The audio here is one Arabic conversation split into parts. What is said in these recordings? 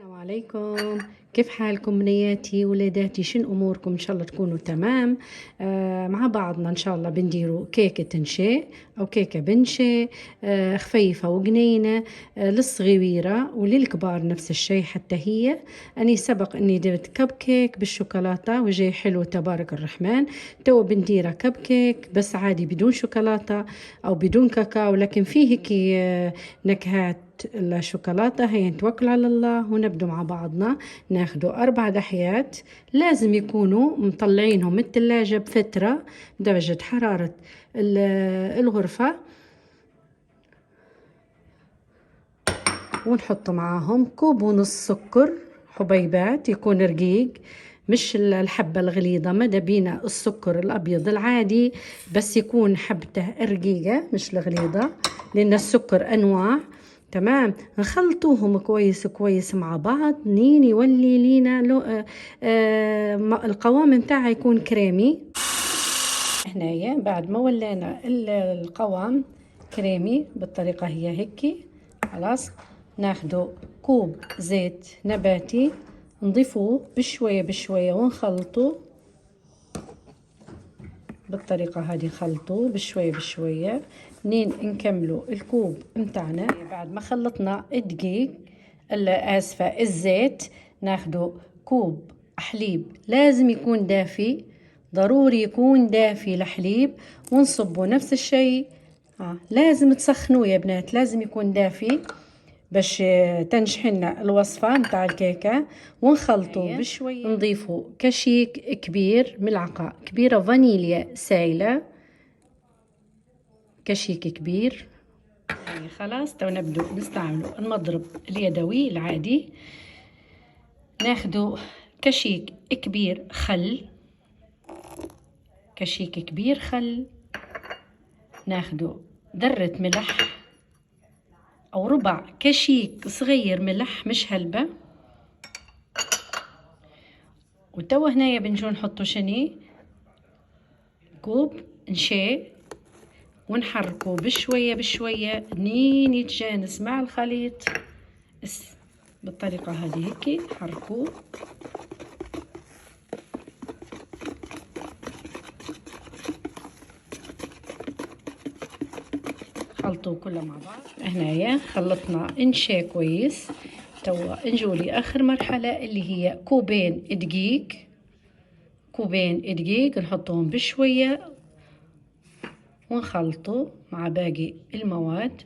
السلام عليكم. كيف حالكم بنياتي ولاداتي؟ شن اموركم؟ ان شاء الله تكونوا تمام. مع بعضنا ان شاء الله بنديروا كيكه تنشي او كيكه بنشي، خفيفه وجنينه، للصغيره وللكبار نفس الشيء. حتى هي اني سبق اني درت كب كيك بالشوكولاته وجاي حلو تبارك الرحمن. تو بنديره كب كيك بس عادي بدون شوكولاته او بدون كاكاو، لكن فيه هيك نكهات الشوكولاتة. هي نتوكل على الله ونبدو مع بعضنا. ناخدوا 4 دحيات، لازم يكونوا مطلعينهم من الثلاجة بفترة درجة حرارة الغرفة، ونحط معاهم 1.5 كوب سكر حبيبات، يكون رقيق مش الحبة الغليظة. ماذا بينا السكر الأبيض العادي بس يكون حبته رقيقة مش الغليظة، لأن السكر أنواع. تمام، نخلطوهم كويس كويس مع بعض نين يولي لينا القوام متاعها يكون كريمي. هنايا بعد ما ولينا القوام كريمي بالطريقة هي هيك، خلاص ناخدو كوب زيت نباتي نضيفوه بشوية بشوية ونخلطه بالطريقة هذه. خلطوه بشوية بشوية نين نكملوا الكوب متاعنا. بعد ما خلطنا الدقيق آسفة الزيت، ناخدو كوب حليب لازم يكون دافي، ضروري يكون دافي الحليب، ونصبه نفس الشيء. لازم تسخنوه يا بنات، لازم يكون دافي باش تنجح لنا الوصفة متاع الكيكة. ونخلطه بشوية، نضيفه كشيك كبير، ملعقة كبيرة فانيليا سايلة، كشيك كبير. خلاص تو نبدو نستعملوا المضرب اليدوي العادي. ناخدو كشيك كبير خل، كشيك كبير خل. ناخدو ذرة ملح أو ربع كشيك صغير ملح مش هلبة. وتوا هنايا بنجو نحطو شني كوب نشي ونحركو بشوية بشوية نين يتجانس مع الخليط بالطريقة هذه هيك. حركوه خلطوه كله مع بعض. هنايا خلطنا نشي كويس. توا نجولي اخر مرحلة اللي هي كوبين دقيق، كوبين دقيق نحطهم بشوية ونخلطه مع باقي المواد.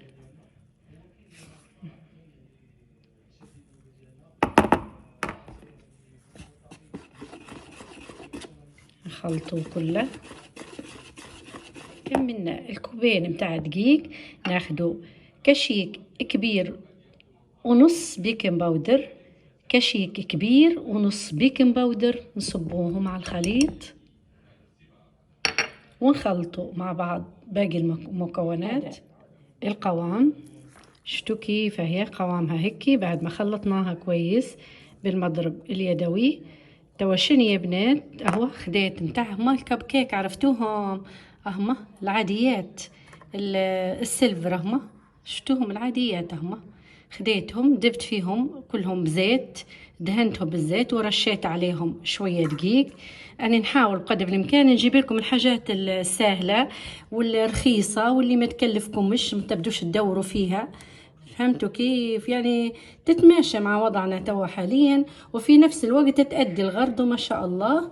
نخلطه كله. كملنا الكوبين متاع دقيق، ناخدو كشيك كبير ونص بيكنج باودر، كشيك كبير ونص بيكنج باودر، نصبوهم على الخليط ونخلطوا مع بعض باقي المكونات. القوام شتو كيف هي قوامها هيك بعد ما خلطناها كويس بالمضرب اليدوي. توا شنو يا بنات، اهو خديت متاعهم الكب كيك عرفتوهم، اهما العاديات السيلفر، اهما شفتوهم العاديات، اهما خديتهم دبت فيهم كلهم زيت، دهنتهم بالزيت ورشيت عليهم شوية دقيق. أنا نحاول قدر الإمكان نجيب لكم الحاجات السهلة والرخيصة واللي ما تكلفكمش، ما تبدوش تدوروا فيها. فهمتوا كيف يعني؟ تتماشى مع وضعنا توا حاليا وفي نفس الوقت تأدي الغرض وما شاء الله.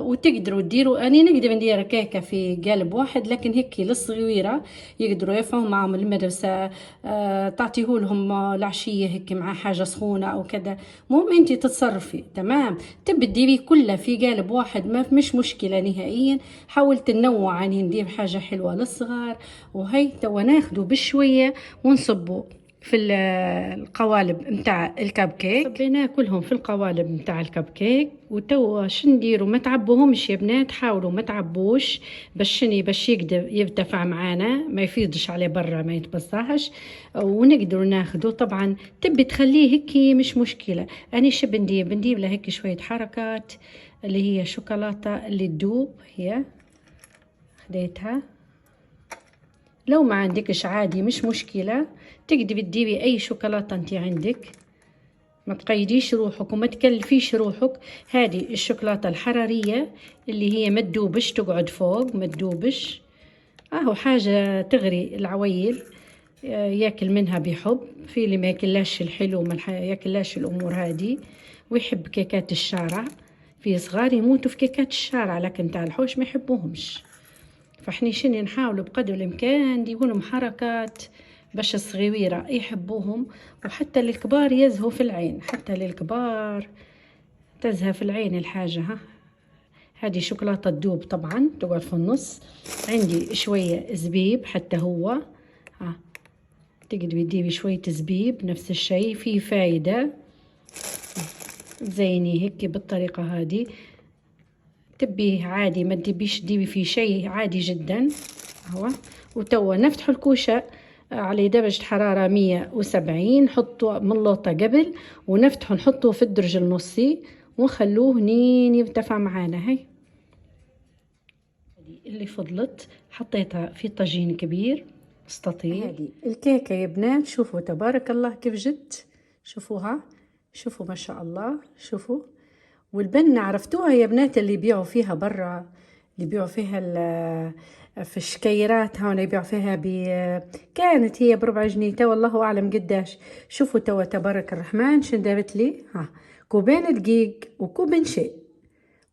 وتقدروا تديروا، أنا نقدر ندير كيكة في قالب واحد، لكن هيك للصغيرة يقدروا يرفعوا معهم المدرسة. تعطيه لهم العشية هيك مع حاجة سخونة أو كذا. مهم أنت تتصرفي تمام، تبي تديري كلها في قالب واحد ما مش مشكلة نهائيا. حاولت ننوع يعني ندير حاجة حلوة للصغار. وهي توا ناخدوا بشوية ونصبوا في القوالب متاع الكب كيك. صبينا كلهم في القوالب متاع الكب كيك. وتوا شنديروا؟ ما تعبوهمش يا بنات، حاولوا ما تعبوش باش يقدر يرتفع معانا، ما يفيضش عليه برا، ما يتبصاش. ونقدروا ناخده. طبعا تبي تخليه هيك مش مشكلة. انا شو بندير له هيك شوية حركات اللي هي شوكولاتة اللي تدوب. هي خديتها، لو ما عندكش عادي مش مشكلة، تقدري تديري اي شوكولاتة انت عندك. ما تقيديش روحك وما تكلفيش روحك. هذه الشوكولاتة الحرارية اللي هي ما تدوبش، تقعد فوق ما تدوبش. اهو حاجة تغري العويل، ياكل منها بحب. في اللي ما ياكلهاش الحلو، ما ياكلهاش الامور هذه ويحب كيكات الشارع. في صغار يموتوا في كيكات الشارع لكن تاع الحوش ما يحبوهمش. فاحنا شنو نحاولوا بقدر الامكان نديرولهم حركات باش الصغيرة يحبوهم. وحتى للكبار يزهوا في العين، حتى للكبار تزهى في العين الحاجة. ها هذه شوكولاتة تذوب طبعا، تقعد في النص. عندي شوية زبيب حتى هو، ها تقدري تجيبي شوية زبيب نفس الشيء، فيه فايدة. زيني هيك بالطريقة هذه. تبيه عادي ما تبيش تجيبي فيه شيء، عادي جدا. اهو وتوا نفتحوا الكوشة على درجة حرارة 170، نحطوا ملوطة قبل ونفتحوا نحطوه في الدرج النصي ونخلوه نين يرتفع معانا. هاي اللي فضلت حطيتها في طاجين كبير مستطيل. هذه الكيكة يا بنات، شوفوا تبارك الله كيف جت، شوفوها، شوفوا ما شاء الله، شوفوا. والبنة عرفتوها يا بنات اللي يبيعوا فيها برا، اللي يبيعوا فيها في الشكيرات هون، يبيعوا فيها كانت هي بربع جنيه، تو والله اعلم قداش. شوفوا توا تبارك الرحمن شن دابت لي، ها كوبين دقيق وكوبين شاي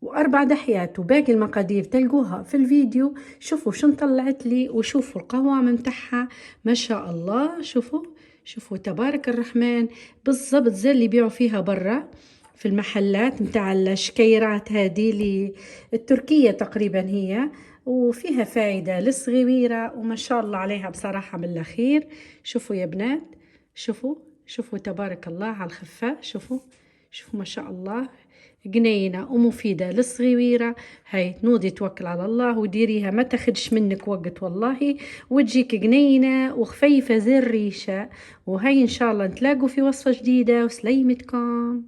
واربع دحيات وباقي المقادير تلقوها في الفيديو. شوفوا شن طلعت لي وشوفوا القوام متاعها ما شاء الله. شوفوا شوفوا تبارك الرحمن، بالضبط زي اللي يبيعوا فيها برا في المحلات متاع الشكيرات هذه اللي التركية تقريبا هي. وفيها فايدة للصغيرة وما شاء الله عليها بصراحة من الأخير. شوفوا يا بنات، شوفوا شوفوا تبارك الله على الخفة. شوفوا شوفوا ما شاء الله، جنينة ومفيدة للصغيرة. هاي نوضي توكل على الله وديريها، ما تاخدش منك وقت والله، وتجيك جنينة وخفيفة زي الريشة. وهاي إن شاء الله نتلاقوا في وصفة جديدة، وسليمتكم.